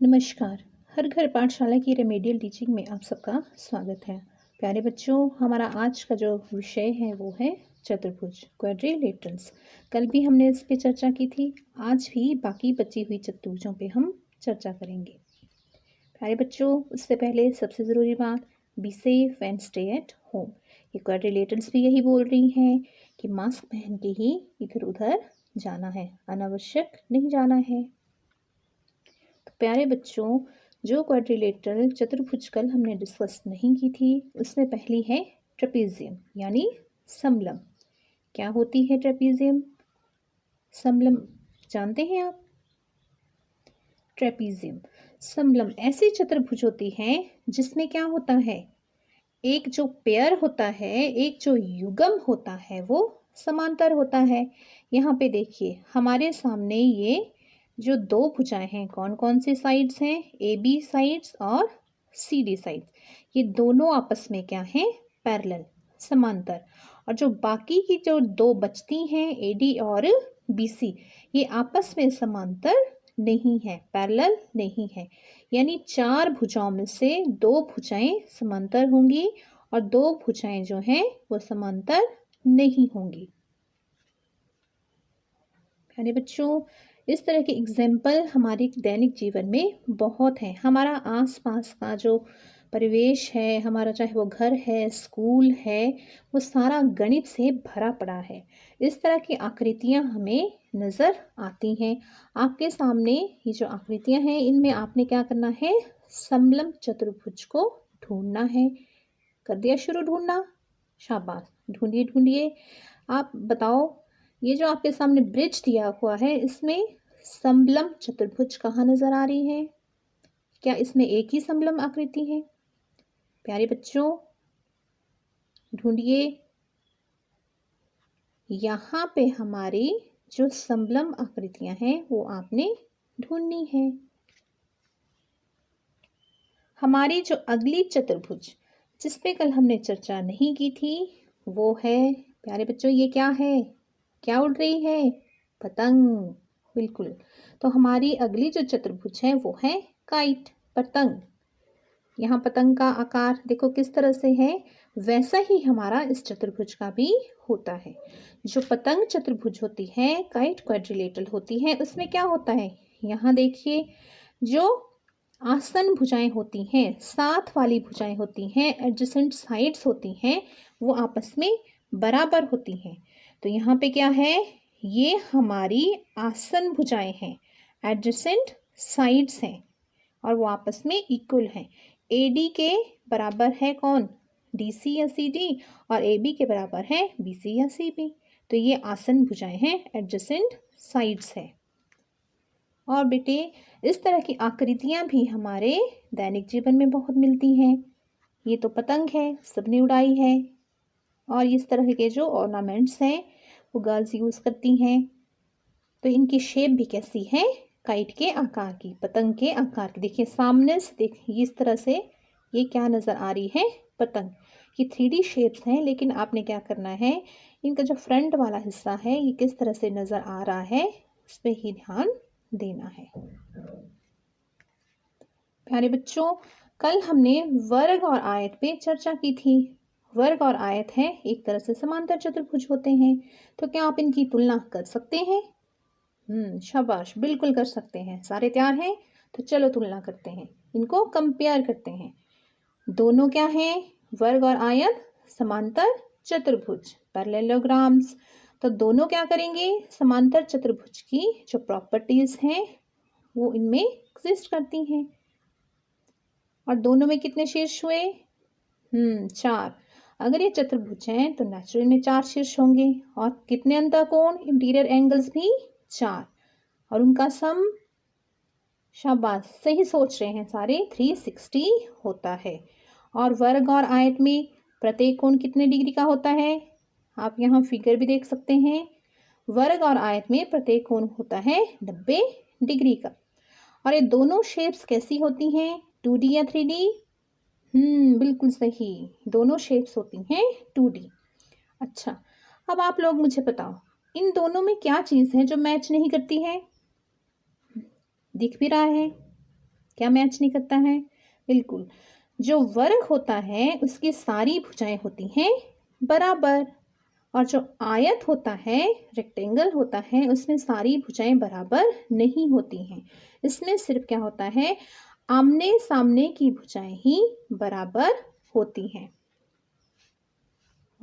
नमस्कार। हर घर पाठशाला की रेमेडियल टीचिंग में आप सबका स्वागत है। प्यारे बच्चों, हमारा आज का जो विषय है वो है चतुर्भुज, क्वाड्रिलेटरल्स। कल भी हमने इस पे चर्चा की थी। आज भी बाकी बची हुई चतुर्भुजों पे हम चर्चा करेंगे। प्यारे बच्चों, उससे पहले सबसे ज़रूरी बात, be safe and stay at home. ये क्वाड्रिलेटरल्स भी यही बोल रही हैं कि मास्क पहन के ही इधर उधर जाना है, अनावश्यक नहीं जाना है। तो प्यारे बच्चों, जो क्वाड्रिलेटरल चतुर्भुज कल हमने डिस्कस नहीं की थी, उसमें पहली है ट्रेपीजियम यानी समलम। क्या होती है ट्रेपीजियम, समलम, जानते हैं आप? ट्रेपीजियम, समलम ऐसी चतुर्भुज होती है जिसमें क्या होता है, एक जो पेयर होता है, एक जो युग्म होता है वो समांतर होता है। यहाँ पे देखिए हमारे सामने ये जो दो भुजाएं हैं, कौन कौन सी साइड्स हैं, ए बी साइड्स और सी डी साइड्स, ये दोनों आपस में क्या हैं, पैरेलल, समांतर। और जो बाकी की जो दो बचती हैं, ए डी और बी सी, ये आपस में समांतर नहीं है, पैरेलल नहीं है। यानी चार भुजाओं में से दो भुजाएं समांतर होंगी और दो भुजाएं जो हैं वो समांतर नहीं होंगी। प्यारे बच्चों, इस तरह के एग्जाम्पल हमारे दैनिक जीवन में बहुत हैं। हमारा आसपास का जो परिवेश है, हमारा चाहे वो घर है, स्कूल है, वो सारा गणित से भरा पड़ा है। इस तरह की आकृतियां हमें नज़र आती हैं। आपके सामने ये जो आकृतियां हैं, इनमें आपने क्या करना है, समलम चतुर्भुज को ढूंढना है। कर दिया शुरू ढूंढना? शाबाश, ढूंढिए ढूंढिए। आप बताओ, ये जो आपके सामने ब्रिज दिया हुआ है, इसमें समलम चतुर्भुज कहाँ नजर आ रही है? क्या इसमें एक ही समलम आकृति है? प्यारे बच्चों, ढूंढिए। यहाँ पे हमारी जो समलम आकृतियां हैं वो आपने ढूंढनी है। हमारी जो अगली चतुर्भुज जिस पे कल हमने चर्चा नहीं की थी वो है, प्यारे बच्चों, ये क्या है, क्या उड़ रही है? पतंग, बिल्कुल। तो हमारी अगली जो चतुर्भुज है वो है काइट, पतंग। यहाँ पतंग का आकार देखो किस तरह से है, वैसा ही हमारा इस चतुर्भुज का भी होता है। जो पतंग चतुर्भुज होती है, काइट क्वाड्रिलेटरल होती है, उसमें क्या होता है, यहाँ देखिए, जो आसन भुजाएं होती हैं, साथ वाली भुजाएं होती हैं, एडजेसेंट साइड्स होती हैं, वो आपस में बराबर होती हैं। तो यहाँ पे क्या है, ये हमारी आसन भुजाएं हैं, एडजेसेंट साइड्स हैं और वो आपस में इक्वल हैं। ए डी के बराबर है कौन, डी सी या सी डी, और ए बी के बराबर है बी सी या सी बी। तो ये आसन भुजाएं हैं, एडजेसेंट साइड्स है। और बेटे, इस तरह की आकृतियां भी हमारे दैनिक जीवन में बहुत मिलती हैं। ये तो पतंग है, सबने उड़ाई है। और इस तरह के जो ऑर्नामेंट्स हैं वो गर्ल्स यूज करती हैं। तो इनकी शेप भी कैसी है, काइट के आकार की, पतंग के आकार की। देखिए सामने से देखिए इस तरह से ये क्या नजर आ रही है, पतंग की 3D शेप्स हैं। लेकिन आपने क्या करना है, इनका जो फ्रंट वाला हिस्सा है ये किस तरह से नजर आ रहा है, इस पे ही ध्यान देना है। प्यारे बच्चों, कल हमने वर्ग और आयत पे चर्चा की थी। वर्ग और आयत है एक तरह से समांतर चतुर्भुज होते हैं। तो क्या आप इनकी तुलना कर सकते हैं? शाबाश, बिल्कुल कर सकते हैं। सारे तैयार हैं? तो चलो तुलना करते हैं, इनको कंपेयर करते हैं। दोनों क्या हैं, वर्ग और आयत समांतर चतुर्भुज, पैरेललोग्राम्स। तो दोनों क्या करेंगे, समांतर चतुर्भुज की जो प्रॉपर्टीज हैं वो इनमें एग्जिस्ट करती हैं। और दोनों में कितने शीर्ष हुए, चार। अगर ये चतुर्भुज हैं तो नेचुरल में चार शीर्ष होंगे। और कितने अंतःकोण, इंटीरियर एंगल्स भी चार, और उनका सम, शाबाश, सही सोच रहे हैं सारे, 360 होता है। और वर्ग और आयत में प्रत्येक कोण कितने डिग्री का होता है, आप यहाँ फिगर भी देख सकते हैं। वर्ग और आयत में प्रत्येक कोण होता है 90 डिग्री का। और ये दोनों शेप्स कैसी होती हैं, 2D या 3D? बिल्कुल सही, दोनों शेप्स होती हैं 2D। अच्छा, अब आप लोग मुझे बताओ, इन दोनों में क्या चीज़ है जो मैच नहीं करती है? दिख भी रहा है, क्या मैच नहीं करता है? बिल्कुल। जो वर्ग होता है उसकी सारी भुजाएं होती हैं बराबर, और जो आयत होता है, रेक्टेंगल होता है, उसमें सारी भुजाएं बराबर नहीं होती हैं। इसमें सिर्फ क्या होता है, आमने सामने की भुजाएं ही बराबर होती हैं।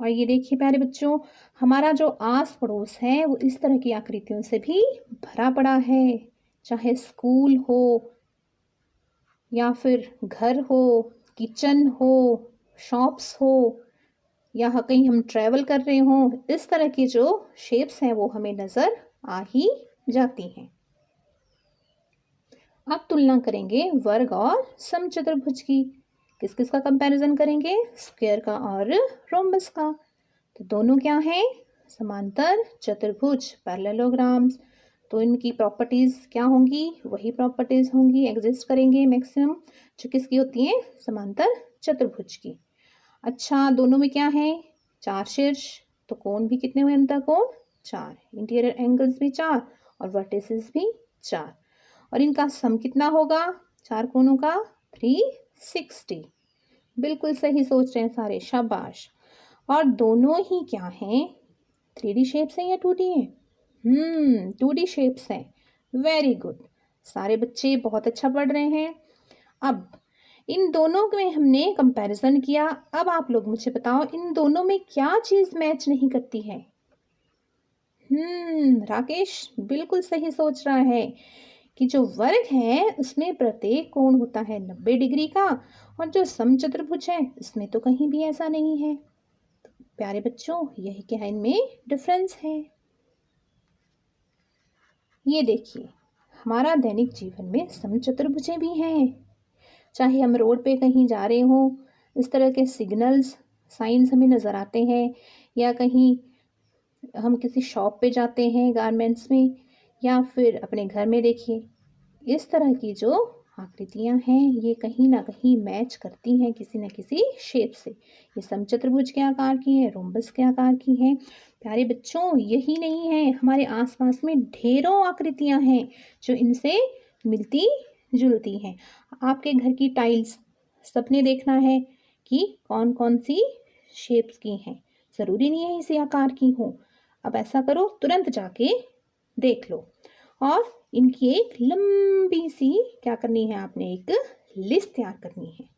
और ये देखिए प्यारे बच्चों, हमारा जो आस पड़ोस है वो इस तरह की आकृतियों से भी भरा पड़ा है। चाहे स्कूल हो या फिर घर हो, किचन हो, शॉप्स हो, या कहीं हम ट्रैवल कर रहे हों, इस तरह की जो शेप्स हैं वो हमें नज़र आ ही जाती हैं। अब तुलना करेंगे वर्ग और समचतुर्भुज की। किस किस का कंपैरिजन करेंगे? स्क्वायर का और रोम्बस का। तो दोनों क्या हैं? समांतर चतुर्भुज, पैरेललोग्राम्स। तो इनकी प्रॉपर्टीज़ क्या होंगी? वही प्रॉपर्टीज़ होंगी, एग्जिस्ट करेंगे मैक्सिमम, जो किसकी होती हैं? समांतर चतुर्भुज की। अच्छा, दोनों में क्या है? 4 शीर्ष। तो कोण भी कितने हुए? अंतः कोण 4, इंटीरियर एंगल्स भी 4 और वर्टिसेस भी 4। और इनका सम कितना होगा 4 कोणों का? 360। बिल्कुल सही सोच रहे हैं सारे, शाबाश। और दोनों ही क्या हैं? 3D शेप्स हैं या 2D हैं? 2D शेप्स हैं। वेरी गुड, सारे बच्चे बहुत अच्छा पढ़ रहे हैं। अब इन दोनों में हमने कंपैरिजन किया। अब आप लोग मुझे बताओ, इन दोनों में क्या चीज मैच नहीं करती है? राकेश बिल्कुल सही सोच रहा है कि जो वर्ग है उसमें प्रत्येक कोण होता है 90 डिग्री का, और जो समचतुर्भुज है इसमें तो कहीं भी ऐसा नहीं है। तो प्यारे बच्चों, यही क्या है, इनमें डिफरेंस है। ये देखिए, हमारा दैनिक जीवन में समचतुर्भुजें भी हैं। चाहे हम रोड पे कहीं जा रहे हों, इस तरह के सिग्नल्स, साइंस हमें नज़र आते हैं, या कहीं हम किसी शॉप पे जाते हैं गारमेंट्स में, या फिर अपने घर में देखिए, इस तरह की जो आकृतियां हैं ये कहीं ना कहीं मैच करती हैं किसी न किसी शेप से। ये समचतुर्भुज के आकार की हैं, रोम्बस के आकार की हैं। प्यारे बच्चों, यही नहीं है, हमारे आसपास में ढेरों आकृतियां हैं जो इनसे मिलती जुलती हैं। आपके घर की टाइल्स सबने देखना है कि कौन कौन सी शेप्स की हैं, ज़रूरी नहीं है इसी आकार की हो। अब ऐसा करो, तुरंत जाके देख लो, और इनकी एक लंबी सी क्या करनी है, आपने एक लिस्ट तैयार करनी है।